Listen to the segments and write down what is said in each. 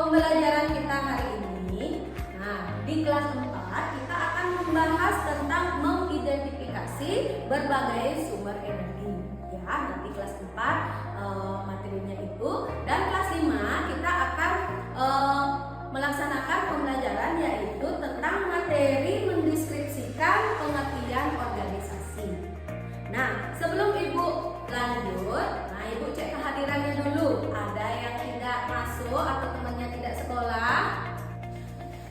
pembelajaran kita hari ini. Nah, di kelas 4 kita akan membahas tentang mengidentifikasi berbagai sumber energi. Ya, nanti kelas 4 materinya itu, dan kelas 5 kita akan melaksanakan pembelajaran yaitu tentang materi mendeskripsikan pengertian organisasi. Nah, sebelum Ibu lanjut, Ibu cek kehadirannya dulu. Ada yang tidak masuk atau temannya tidak sekolah?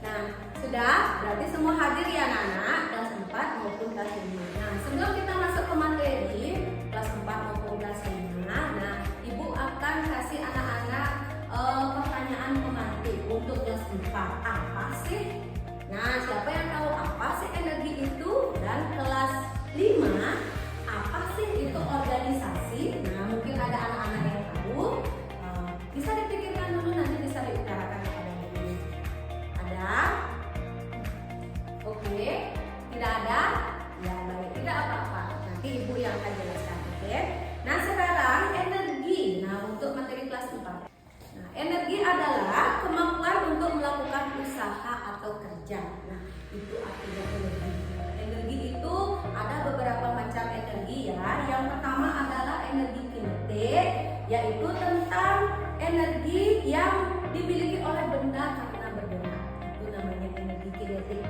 Nah, sudah? Berarti semua hadir ya anak-anak, kelas 4 maupun kelas 5. Nah, sebelum kita masuk ke materi kelas 4 maupun kelas 5, nah, Ibu akan kasih anak-anak pertanyaan pemantik untuk kelas 4. Apa sih? Nah, siapa yang tahu apa sih energi itu? Dan kelas 5, apa sih itu organisasi? Nah, mungkin ada anak-anak yang tahu. Bisa dipikirkan dulu, nanti bisa diutarakan kepada Ibu. Ada? Oke. Tidak ada? Ya, baik. Tidak apa-apa. Nanti Ibu yang akan jelaskan. Oke. Nah, sekarang energi. Nah, untuk materi kelas 4. Nah, energi adalah kemampuan untuk melakukan usaha atau kerja. Nah, itu artinya energi. Energi itu ada beberapa macam energi ya. Yang pertama adalah energi kinetik, yaitu tentang energi yang dimiliki oleh benda karena bergerak. Itu namanya energi kinetik.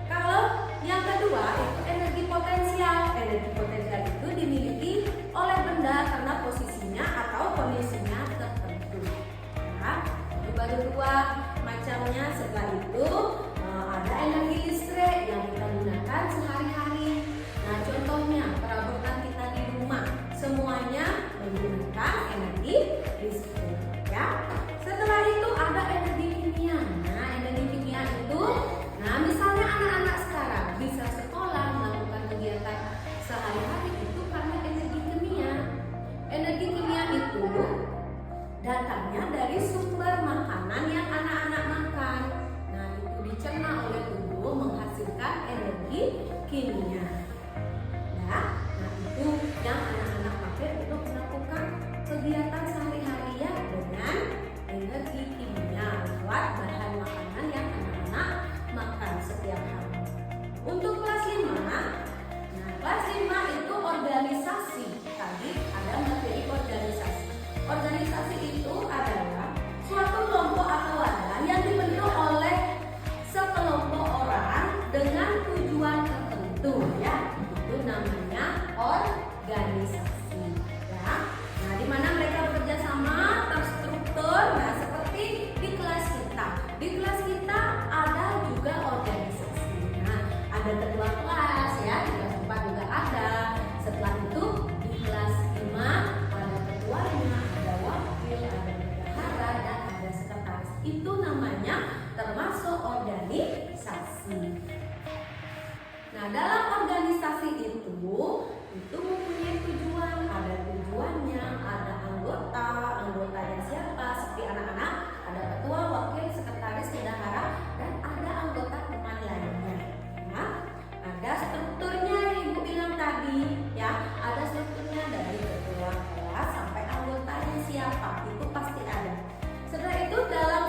Kalau yang kedua itu energi potensial. Energi potensial itu dimiliki oleh benda karena posisinya atau kondisinya tertentu. Nah, itu baru dua macamnya. Setelah itu ada energi listrik yang kita gunakan sehari-hari. Nah, contohnya perabotan kita di rumah semuanya menggunakan energi listrik ya. Setelah itu ada energi kimia. Nah, energi kimia itu, nah misalnya anak-anak sekarang bisa sekolah melakukan kegiatan sehari-hari itu karena energi kimia. Energi kimia itu datangnya dari sumber makanan yang anak-anak makan. Nah, itu dicerna oleh tubuh menghasilkan energi kimia. Ya, nah itu yang anak-anak pakai untuk melakukan kegiatan sehari-hari ya, dengan energi kimia lewat bahan makanan yang anak-anak makan setiap hari. Untuk kelas 5, nah kelas 5 itu organisasi. Tadi ada materi organisasi. Organisasi itu adalah suatu kelompok atau wadah yang dibentuk oleh sekelompok orang dengan tujuan tertentu ya. Itu namanya organisasi ya. Nah, di mana mereka bekerja sama, terstruktur. Nah, seperti di kelas kita. Di kelas kita ada juga organisasi. Nah, ada ketua kelas ya, di kelas 4 juga ada. Setelah itu di kelas 5 ada ketuanya, ada wakil, ada bendahara, dan ada sekretaris. Itu namanya termasuk organisasi. Nah, dalam organisasi itu mempunyai tujuan, ada tujuannya, ada anggotanya siapa, seperti anak-anak, ada ketua, wakil, sekretaris, bendahara, dan ada anggota teman lainnya. Nah, ada strukturnya yang Ibu bilang tadi, ya, ada strukturnya dari ketua kelas sampai anggotanya siapa, itu pasti ada. Setelah itu dalam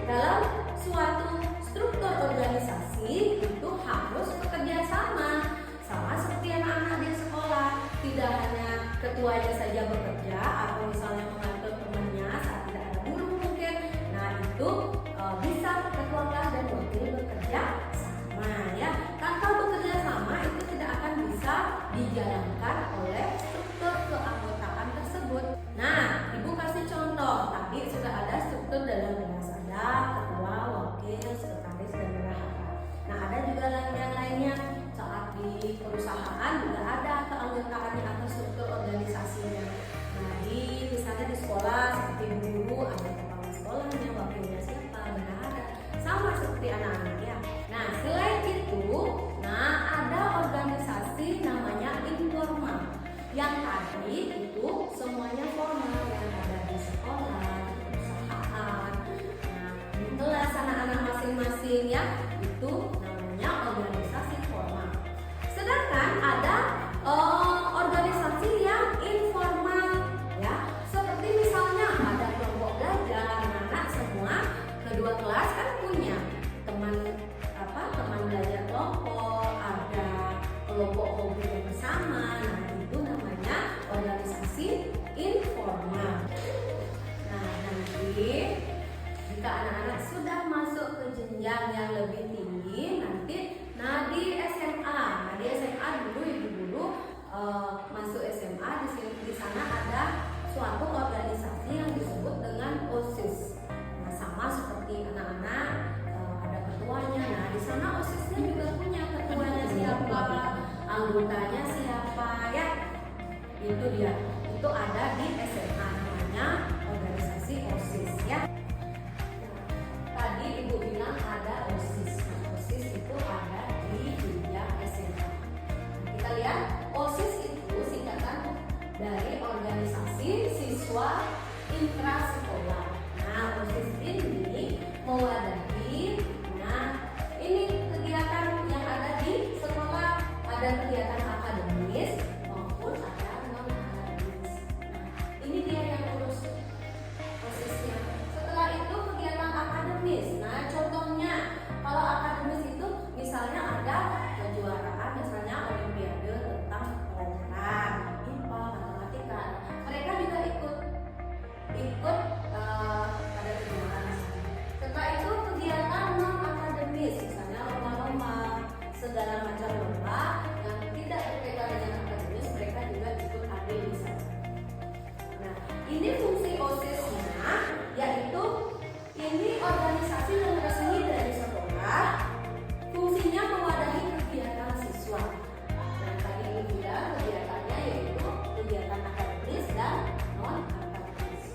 dalam suatu struktur organisasi itu harus bekerja sama seperti anak-anak di sekolah. Tidak hanya ketuanya saja bekerja atau misalnya mengatur temannya saat tidak ada guru mungkin. Nah, itu bisa ketua kelas dan wakil bekerja sama ya. Tanpa bekerja sama itu tidak akan bisa dijalankan oleh struktur keanggotaan tersebut. Nah, Ibu kasih contoh. Tadi sudah ada struktur dalam kelas, ada ketua, wakil, sekretaris, dan bendahara. Nah, ada juga yang lainnya. Saat di perusahaan juga ada keanggotaannya atau struktur organisasinya. Nah, misalnya di sekolah seperti guru, ada kepala sekolahnya, wakilnya siapa, bendahara, sama seperti anak-anak ya. Nah, selain itu, ada organisasi namanya informal. Yang tadi itu semuanya formal, yang ada di sekolah, di perusahaan. Nah, di kelas anak-anak masing-masing ya, itu namanya organisasi formal. Sedangkan ada organisasi yang informal ya, seperti misalnya ada kelompok dia. Itu ada di SMA, namanya organisasi OSIS ya. Tadi Ibu bilang ada OSIS. OSIS itu ada di jenjang SMA. Kita lihat, OSIS itu singkatan dari organisasi siswa intrasekolah. Nah, OSIS ini mewadahi, ini kegiatan yang ada di sekolah, ada kegiatan akademis maupun ada non akademis. Ini dia yang urus OSIS-nya. Setelah itu kegiatan akademis. Nah, contohnya kalau akademis itu misalnya ada kejuaraan, misalnya olimpiade tentang pelajaran IPA, matematika. Mereka juga ikut pada kejuaraan. Setelah itu kegiatan non akademis, misalnya lomba-lomba, segala macam lomba yang tidak berkaitan dengan akademis, mereka juga ikut ambil di sana. Nah, ini fungsi OSIS-nya, yaitu ini organisasi yang resmi dari sekolah, fungsinya mewadahi kegiatan siswa. Nah, tadi ini juga kegiatannya yaitu kegiatan akademis dan non akademis.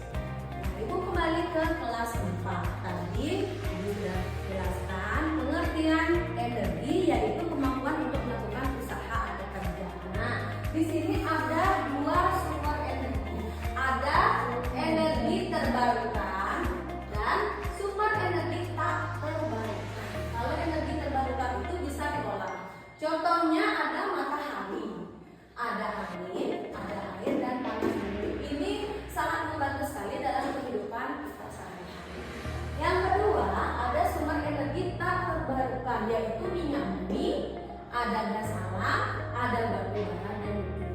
Nah, Ibu kembali ke kelas 4. Tadi Ibu sudah jelaskan pengertian energi, yaitu kemampuan untuk melakukan usaha atau kerja. Nah, di sini ada dua sumber energi. Ada energi terbarukan dan sumber energi tak terbarukan. Kalau energi terbarukan itu bisa diolah. Contohnya ada matahari, ada angin, ada air dan panas bumi. Ini sangat membantu sekali dalam kehidupan kita sehari-hari. Yang kedua, ada sumber energi tak terbarukan, yaitu minyak bumi, ada gas alam, ada batu bara dan nuklir.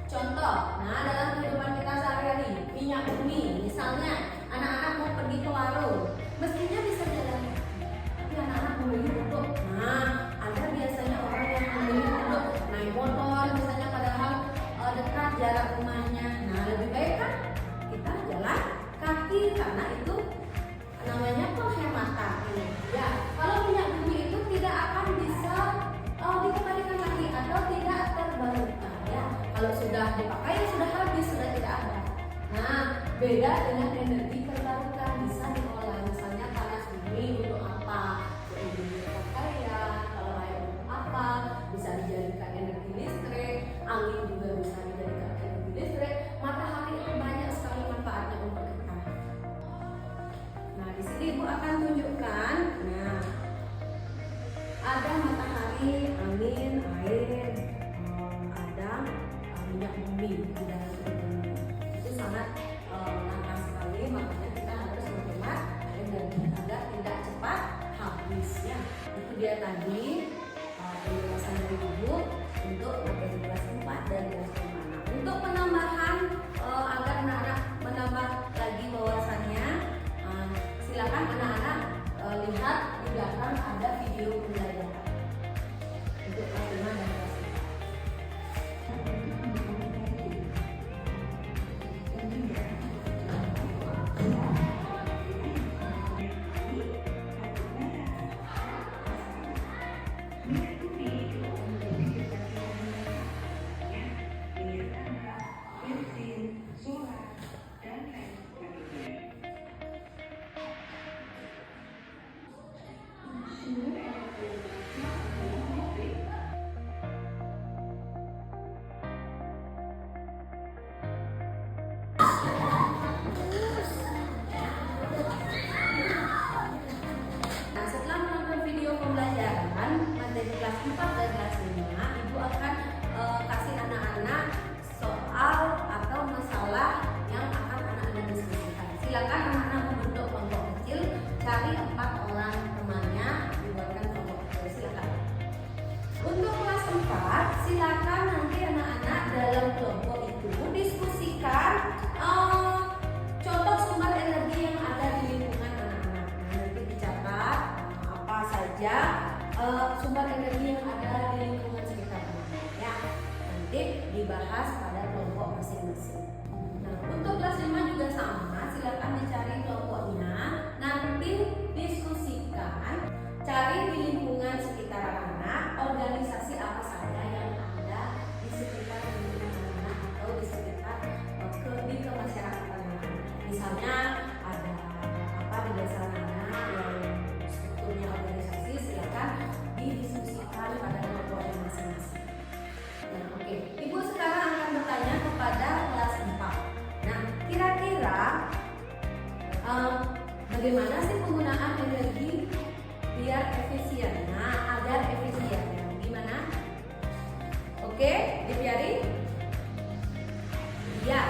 Contoh, nah dalam kehidupan kita sehari-hari, minyak bumi, misalnya anak-anak mau pergi ke warung, mestinya bisa jalan kaki, tapi anak-anak memilih untuk, ada biasanya orang yang memilih untuk naik motor, misalnya padahal dekat jarak rumahnya. Nah, lebih baik kan kita jalan kaki karena itu namanya penghematan. Ya, kalau minyak bumi itu tidak akan bisa dikembalikan lagi atau tidak terbarukan ya. Kalau sudah dipakai ya sudah habis, sudah tidak ada. Nah, beda dengan energi terbarukan, bisa diolah. Misalnya panas bumi untuk apa? Untuk pakaian, kalau air untuk apa? Bisa dijadikan energi listrik, angin juga bisa dijadikan energi listrik. Matahari itu banyak sekali manfaatnya untuk kita. Nah, di sini Ibu akan tunjukkan. Nah, ada matahari, angin, air, ada minyak bumi di dalam bumi. Itu sangat langka sekali, makanya kita harus menghemat energi agar tidak cepat habis ya. Itu dia tadi penjelasan dari Ibu untuk materi kelas 4 dan kelas 5. Untuk penambahan agar anak-anak menambah lagi wawasannya, silakan anak-anak lihat di belakang ada video pembelajaran untuk kelas 5 dan kelas 4. Dari kelas 4 dan kelas 5, Ibu akan kasih anak-anak soal atau masalah yang akan anak-anak diskusikan. Silakan anak-anak membentuk kelompok kecil, cari 4 orang temannya, dibuatkan kelompok kecil. Silakan. Untuk kelas 4, silakan nanti anak-anak dalam kelompok itu diskusikan contoh sumber energi yang ada di lingkungan anak-anak. Nanti dicatat apa saja sumber energi yang ada di lingkungan sekitar ya. Nanti dibahas pada kelompok masing-masing. Nah, untuk kelas 5 juga sama, silakan dicari kelompoknya, nanti diskusikan, cari di lingkungan sekitar anak, organisasi apa saja yang ada di sekitar lingkungan anak atau di sekitar Misalnya ada apa di desa mana yang strukturnya organisasi, silakan didiskusikan pada kelompoknya masing-masing. Nah, oke. Ibu sekarang akan bertanya kepada kelas 4. Nah, kira-kira bagaimana sih penggunaan energi biar efisien? Nah, agar efisien. Gimana? Oke, Dipiari? Ya,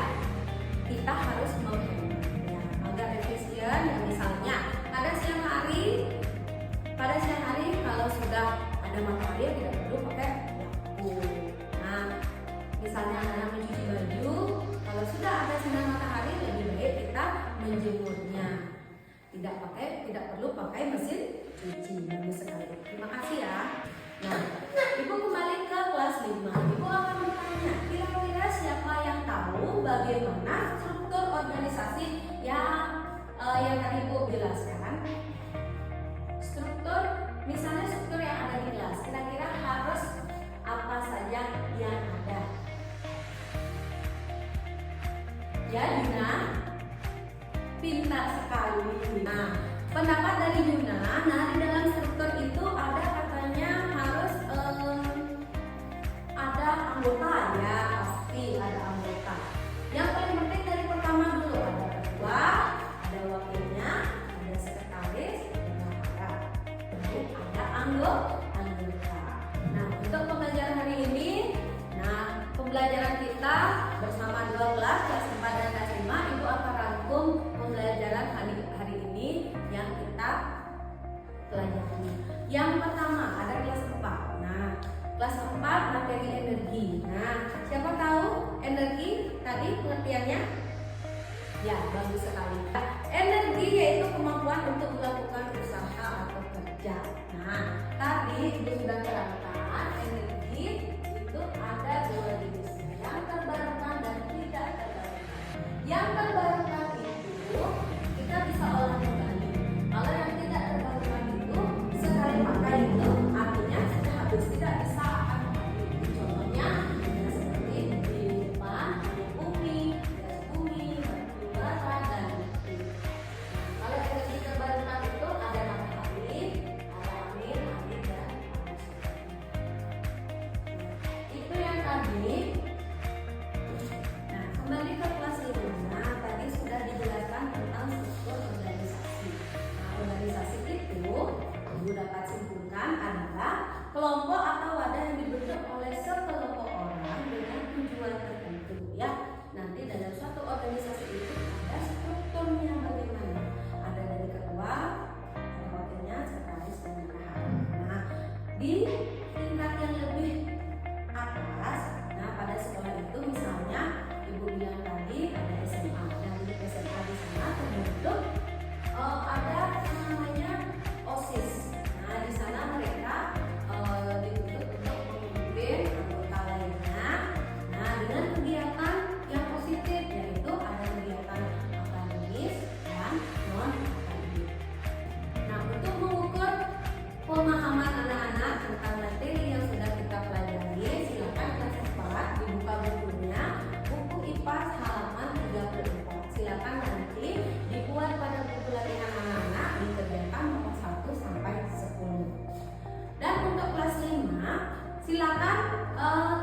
kita harus menghemat ya, agar efisien. Ya, misalnya pada siang hari kalau sudah ada matahari tidak perlu pakai lampu. Nah, misalnya anak mencuci baju, kalau sudah ada sinar matahari lebih baik kita menjemurnya. Tidak perlu pakai mesin cuci. Bagus sekali. Terima kasih ya. Nah, Ibu kembali ke kelas 5. Ibu akan bertanya, kira-kira siapa yang tahu bagaimana struktur organisasi yang tadi Ibu jelaskan? Misalnya struktur yang ada di kelas, kira-kira harus apa saja yang ada? Ya, Yuna, pintar sekali. Nah, pendapat dari Yuna, di dalam struktur itu ada katanya harus ada anggota ya, pasti ada anggota. Yang paling penting dari pertama dulu ada ketua, ada wakilnya, ada sekretaris, ada bendahara, baru ada anggota. Nah, untuk pembelajaran hari ini, pembelajaran kita bersama 12 kelas 4 dan kelas 5, Ibu akan rangkum pembelajaran hari ini yang kita pelajari. Yang pertama ada kelas 4. Nah, kelas 4 materi energi. Nah, siapa tahu energi tadi pengertiannya? Ya, bagus sekali. Energi yaitu kemampuan untuk melakukan usaha atau kerja. Nah, tadi Ibu sudah terangkan energi itu ada dua jenisnya, yang terbarukan dan tidak terbarukan. Yang terbarukan itu kita bisa olah kembali. Kalau yang tidak terbarukan itu sekali pakai itu artinya sudah habis, tidak bisa akan kembali. Contohnya seperti di depan bumi, gas bumi, batu bara dan listrik. Kalau energi terbarukan itu ada matahari, ada angin dan panas. Itu yang tadi. Nah, kembali ke kelas 5. Tadi sudah dijelaskan tentang struktur organisasi. Nah, organisasi itu Ibu dapat simpulkan adalah kelompok atau wadah yang dibentuk oleh sekelompok orang dengan tujuan tertentu ya. Nanti dalam suatu organisasi itu ada strukturnya bagaimana. Ada dari ketua, ada wakilnya, sekretaris dan bendahara. Nah, di tingkat yang lebih atas, pada sekolah itu misalnya Ibu bilang tadi ada SMA, dan di SMA di sana terbentuk ada yang namanya OSIS. Nah, di sana mereka dibentuk untuk memimpin anggota lainnya. Nah, dengan kegiatan yang positif, yaitu ada kegiatan akademis dan non akademis. Nah, untuk mengukur pemahaman anak-anak tentang materi yang sudah kita pelajari, silakan kelas 4 dibuka bukunya, buku IPA halaman 34. Silakan nanti dibuat pada buku latihan anak-anak, dikerjakan nomor 1 sampai 10. Dan untuk kelas 5, silakan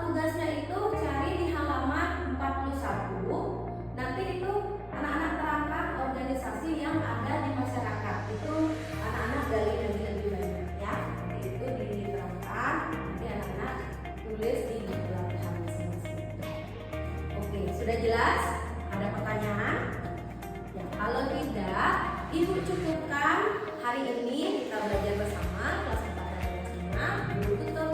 tugasnya itu cari di halaman 41. Nanti itu anak-anak terangkan organisasi yang ada di masyarakat. Itu anak-anak gali lebih banyak ya. Nanti itu diterangkan, nanti anak-anak tulis di buku latihan masing-masing. Oke, sudah jelas? Ada pertanyaan? Ya, kalau tidak, Ibu cukupkan hari ini kita belajar bersama kelas 4 dan kelas 5. Ibu tutup